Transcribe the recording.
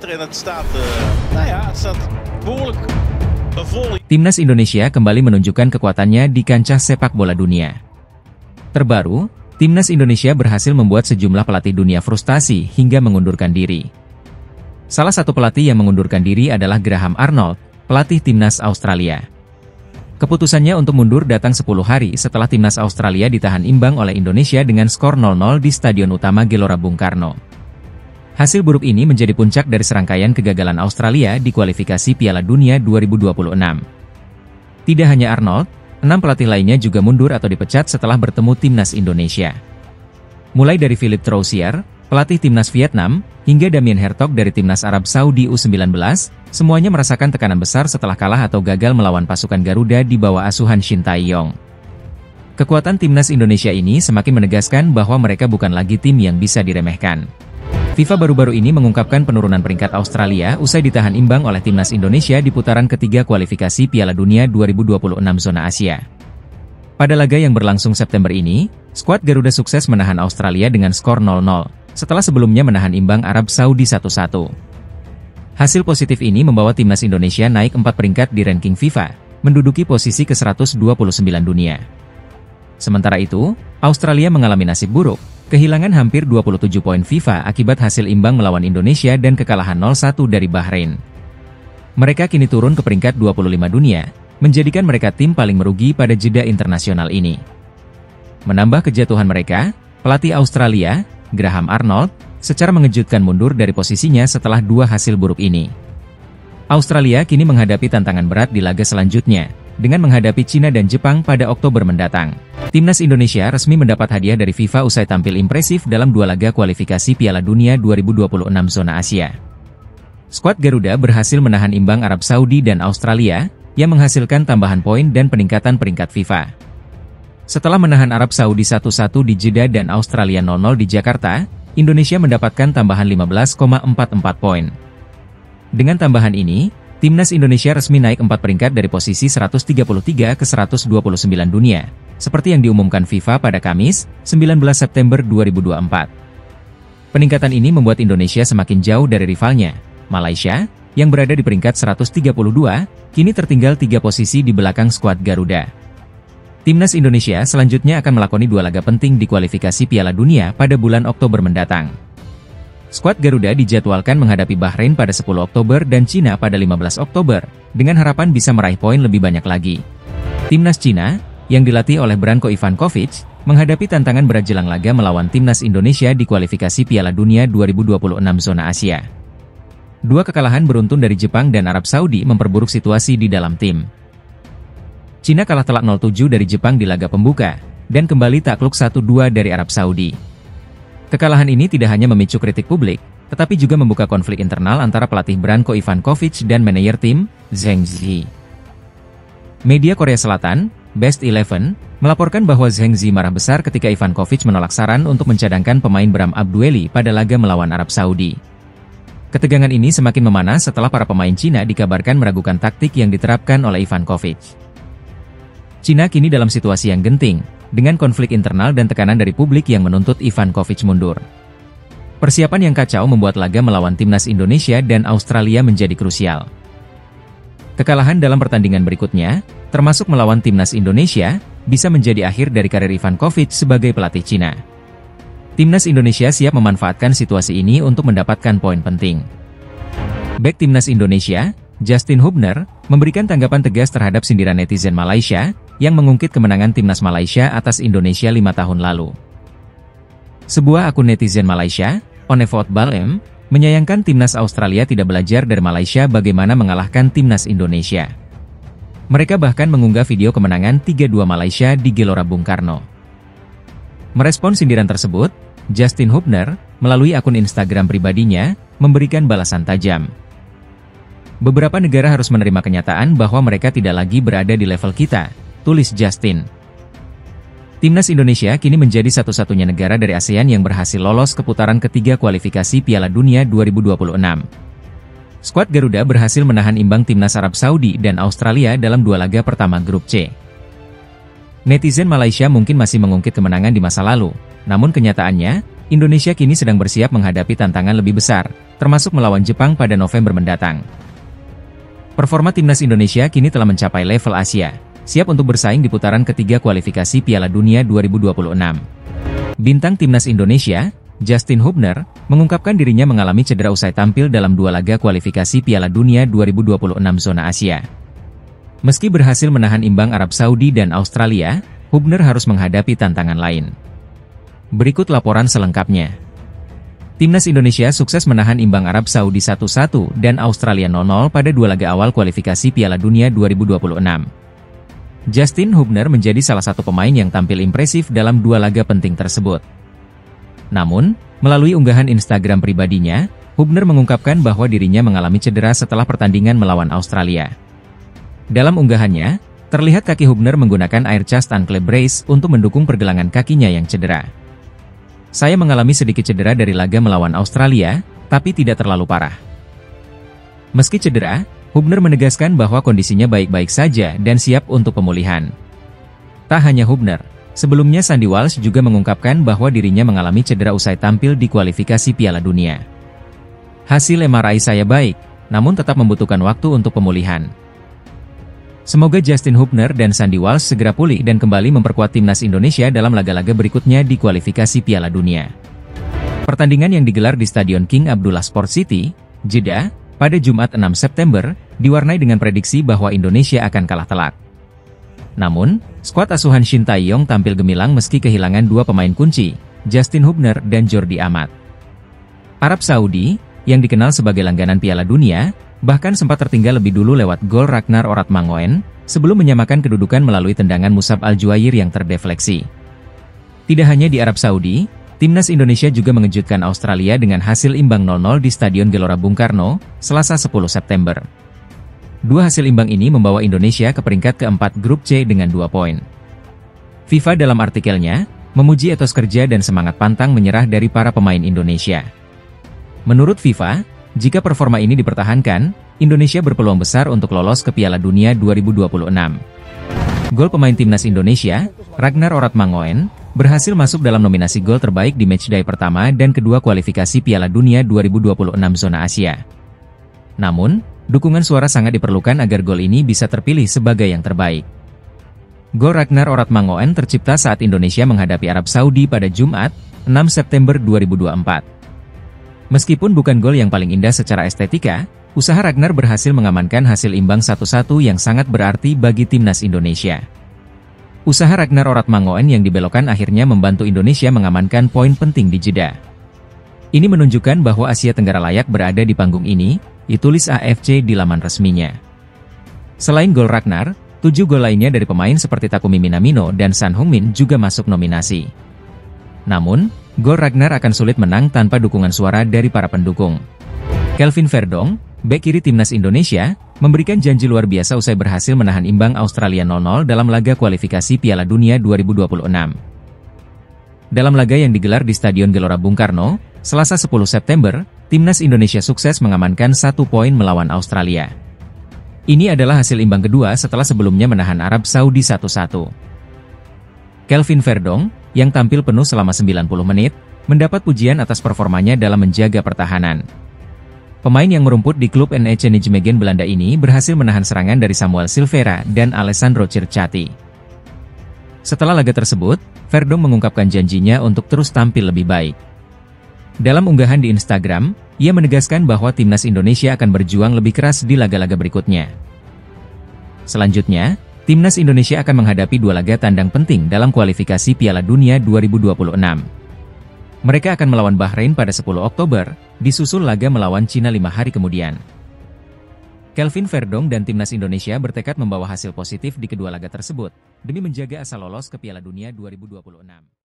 En het staat, het staat behoorlijk vol. Timnas Indonesia kembali menunjukkan kekuatannya di kancah sepak bola dunia. Terbaru, Timnas Indonesia berhasil membuat sejumlah pelatih dunia frustasi hingga mengundurkan diri. Salah satu pelatih yang mengundurkan diri adalah Graham Arnold, pelatih Timnas Australia. Keputusannya untuk mundur datang 10 hari setelah Timnas Australia ditahan imbang oleh Indonesia dengan skor 0-0 di Stadion Utama Gelora Bung Karno. Hasil buruk ini menjadi puncak dari serangkaian kegagalan Australia di kualifikasi Piala Dunia 2026. Tidak hanya Arnold, 6 pelatih lainnya juga mundur atau dipecat setelah bertemu Timnas Indonesia. Mulai dari Philippe Troussier, pelatih Timnas Vietnam, hingga Damien Hertog dari Timnas Arab Saudi U19, semuanya merasakan tekanan besar setelah kalah atau gagal melawan pasukan Garuda di bawah asuhan Shin Tae-yong. Kekuatan Timnas Indonesia ini semakin menegaskan bahwa mereka bukan lagi tim yang bisa diremehkan. FIFA baru-baru ini mengungkapkan penurunan peringkat Australia usai ditahan imbang oleh Timnas Indonesia di putaran ketiga kualifikasi Piala Dunia 2026 zona Asia. Pada laga yang berlangsung September ini, skuad Garuda sukses menahan Australia dengan skor 0-0, setelah sebelumnya menahan imbang Arab Saudi 1-1. Hasil positif ini membawa Timnas Indonesia naik 4 peringkat di ranking FIFA, menduduki posisi ke-129 dunia. Sementara itu, Australia mengalami nasib buruk, kehilangan hampir 27 poin FIFA akibat hasil imbang melawan Indonesia dan kekalahan 0-1 dari Bahrain. Mereka kini turun ke peringkat 25 dunia, menjadikan mereka tim paling merugi pada jeda internasional ini. Menambah kejatuhan mereka, pelatih Australia, Graham Arnold, secara mengejutkan mundur dari posisinya setelah 2 hasil buruk ini. Australia kini menghadapi tantangan berat di laga selanjutnya, dengan menghadapi Cina dan Jepang pada Oktober mendatang. Timnas Indonesia resmi mendapat hadiah dari FIFA usai tampil impresif dalam 2 laga kualifikasi Piala Dunia 2026 zona Asia. Skuad Garuda berhasil menahan imbang Arab Saudi dan Australia, yang menghasilkan tambahan poin dan peningkatan peringkat FIFA. Setelah menahan Arab Saudi 1-1 di Jeddah dan Australia 0-0 di Jakarta, Indonesia mendapatkan tambahan 15,44 poin. Dengan tambahan ini, Timnas Indonesia resmi naik 4 peringkat dari posisi 133 ke 129 dunia, seperti yang diumumkan FIFA pada Kamis, 19 September 2024. Peningkatan ini membuat Indonesia semakin jauh dari rivalnya, Malaysia, yang berada di peringkat 132, kini tertinggal 3 posisi di belakang skuad Garuda. Timnas Indonesia selanjutnya akan melakoni 2 laga penting di kualifikasi Piala Dunia pada bulan Oktober mendatang. Skuad Garuda dijadwalkan menghadapi Bahrain pada 10 Oktober dan Cina pada 15 Oktober, dengan harapan bisa meraih poin lebih banyak lagi. Timnas Cina, yang dilatih oleh Branko Ivankovic, menghadapi tantangan berat jelang laga melawan Timnas Indonesia di kualifikasi Piala Dunia 2026 zona Asia. 2 kekalahan beruntun dari Jepang dan Arab Saudi memperburuk situasi di dalam tim. Cina kalah telak 0-7 dari Jepang di laga pembuka, dan kembali takluk 1-2 dari Arab Saudi. Kekalahan ini tidak hanya memicu kritik publik, tetapi juga membuka konflik internal antara pelatih Branko Ivankovic dan manajer tim, Zheng Zi. Media Korea Selatan, Best 11, melaporkan bahwa Zheng Zi marah besar ketika Ivankovic menolak saran untuk mencadangkan pemain Bram Abdueli pada laga melawan Arab Saudi. Ketegangan ini semakin memanas setelah para pemain Cina dikabarkan meragukan taktik yang diterapkan oleh Ivankovic. Cina kini dalam situasi yang genting, dengan konflik internal dan tekanan dari publik yang menuntut Ivankovic mundur. Persiapan yang kacau membuat laga melawan Timnas Indonesia dan Australia menjadi krusial. Kekalahan dalam pertandingan berikutnya, termasuk melawan Timnas Indonesia, bisa menjadi akhir dari karir Ivankovic sebagai pelatih Cina. Timnas Indonesia siap memanfaatkan situasi ini untuk mendapatkan poin penting. Bek Timnas Indonesia, Justin Hubner, memberikan tanggapan tegas terhadap sindiran netizen Malaysia, yang mengungkit kemenangan Timnas Malaysia atas Indonesia 5 tahun lalu. Sebuah akun netizen Malaysia, Onevot Balem, menyayangkan Timnas Australia tidak belajar dari Malaysia bagaimana mengalahkan Timnas Indonesia. Mereka bahkan mengunggah video kemenangan 3-2 Malaysia di Gelora Bung Karno. Merespons sindiran tersebut, Justin Hubner, melalui akun Instagram pribadinya, memberikan balasan tajam. Beberapa negara harus menerima kenyataan bahwa mereka tidak lagi berada di level kita, tulis Justin. Timnas Indonesia kini menjadi satu-satunya negara dari ASEAN yang berhasil lolos ke putaran ketiga kualifikasi Piala Dunia 2026. Skuad Garuda berhasil menahan imbang Timnas Arab Saudi dan Australia dalam 2 laga pertama grup C. Netizen Malaysia mungkin masih mengungkit kemenangan di masa lalu, namun kenyataannya, Indonesia kini sedang bersiap menghadapi tantangan lebih besar, termasuk melawan Jepang pada November mendatang. Performa timnas Indonesia kini telah mencapai level Asia, siap untuk bersaing di putaran ketiga kualifikasi Piala Dunia 2026. Bintang timnas Indonesia, Justin Hubner, mengungkapkan dirinya mengalami cedera usai tampil dalam 2 laga kualifikasi Piala Dunia 2026 zona Asia. Meski berhasil menahan imbang Arab Saudi dan Australia, Hubner harus menghadapi tantangan lain. Berikut laporan selengkapnya. Timnas Indonesia sukses menahan imbang Arab Saudi 1-1 dan Australia 0-0 pada 2 laga awal kualifikasi Piala Dunia 2026. Justin Hubner menjadi salah satu pemain yang tampil impresif dalam 2 laga penting tersebut. Namun, melalui unggahan Instagram pribadinya, Hubner mengungkapkan bahwa dirinya mengalami cedera setelah pertandingan melawan Australia. Dalam unggahannya, terlihat kaki Hubner menggunakan air chest ankle brace untuk mendukung pergelangan kakinya yang cedera. Saya mengalami sedikit cedera dari laga melawan Australia, tapi tidak terlalu parah. Meski cedera, Hubner menegaskan bahwa kondisinya baik-baik saja dan siap untuk pemulihan. Tak hanya Hubner, sebelumnya Sandy Walsh juga mengungkapkan bahwa dirinya mengalami cedera usai tampil di kualifikasi Piala Dunia. Hasil MRI saya baik, namun tetap membutuhkan waktu untuk pemulihan. Semoga Justin Hubner dan Sandy Walsh segera pulih dan kembali memperkuat timnas Indonesia dalam laga-laga berikutnya di kualifikasi Piala Dunia. Pertandingan yang digelar di Stadion King Abdullah Sport City, Jeddah, pada Jumat 6 September, diwarnai dengan prediksi bahwa Indonesia akan kalah telak. Namun, skuad asuhan Shin Tae-yong tampil gemilang meski kehilangan 2 pemain kunci, Justin Hubner dan Jordi Amat. Arab Saudi, yang dikenal sebagai langganan Piala Dunia, bahkan sempat tertinggal lebih dulu lewat gol Ragnar Oratmangoen, sebelum menyamakan kedudukan melalui tendangan Musab Al-Juair yang terdefleksi. Tidak hanya di Arab Saudi, timnas Indonesia juga mengejutkan Australia dengan hasil imbang 0-0 di Stadion Gelora Bung Karno, Selasa 10 September. 2 hasil imbang ini membawa Indonesia ke peringkat keempat grup C dengan 2 poin. FIFA dalam artikelnya, memuji etos kerja dan semangat pantang menyerah dari para pemain Indonesia. Menurut FIFA, jika performa ini dipertahankan, Indonesia berpeluang besar untuk lolos ke Piala Dunia 2026. Gol pemain timnas Indonesia, Ragnar Oratmangoen, berhasil masuk dalam nominasi gol terbaik di matchday pertama dan kedua kualifikasi Piala Dunia 2026 zona Asia. Namun, dukungan suara sangat diperlukan agar gol ini bisa terpilih sebagai yang terbaik. Gol Ragnar Oratmangoen tercipta saat Indonesia menghadapi Arab Saudi pada Jumat, 6 September 2024. Meskipun bukan gol yang paling indah secara estetika, usaha Ragnar berhasil mengamankan hasil imbang 1-1 yang sangat berarti bagi timnas Indonesia. Usaha Ragnar Oratmangoen yang dibelokkan akhirnya membantu Indonesia mengamankan poin penting di Jeddah. Ini menunjukkan bahwa Asia Tenggara layak berada di panggung ini, ditulis AFC di laman resminya. Selain gol Ragnar, 7 gol lainnya dari pemain seperti Takumi Minamino dan Son Heung-min juga masuk nominasi. Namun, gol Ragnar akan sulit menang tanpa dukungan suara dari para pendukung. Kelvin Verdong, bek kiri timnas Indonesia, memberikan janji luar biasa usai berhasil menahan imbang Australia 0-0 dalam laga kualifikasi Piala Dunia 2026. Dalam laga yang digelar di Stadion Gelora Bung Karno, Selasa 10 September, timnas Indonesia sukses mengamankan 1 poin melawan Australia. Ini adalah hasil imbang kedua setelah sebelumnya menahan Arab Saudi 1-1. Kelvin Verdong, yang tampil penuh selama 90 menit, mendapat pujian atas performanya dalam menjaga pertahanan. Pemain yang merumput di klub NEC Nijmegen Belanda ini berhasil menahan serangan dari Samuel Silvera dan Alessandro Circati. Setelah laga tersebut, Verdong mengungkapkan janjinya untuk terus tampil lebih baik. Dalam unggahan di Instagram, ia menegaskan bahwa timnas Indonesia akan berjuang lebih keras di laga-laga berikutnya. Selanjutnya, timnas Indonesia akan menghadapi 2 laga tandang penting dalam kualifikasi Piala Dunia 2026. Mereka akan melawan Bahrain pada 10 Oktober, disusul laga melawan Cina 5 hari kemudian. Kelvin Verdong dan timnas Indonesia bertekad membawa hasil positif di kedua laga tersebut, demi menjaga asa lolos ke Piala Dunia 2026.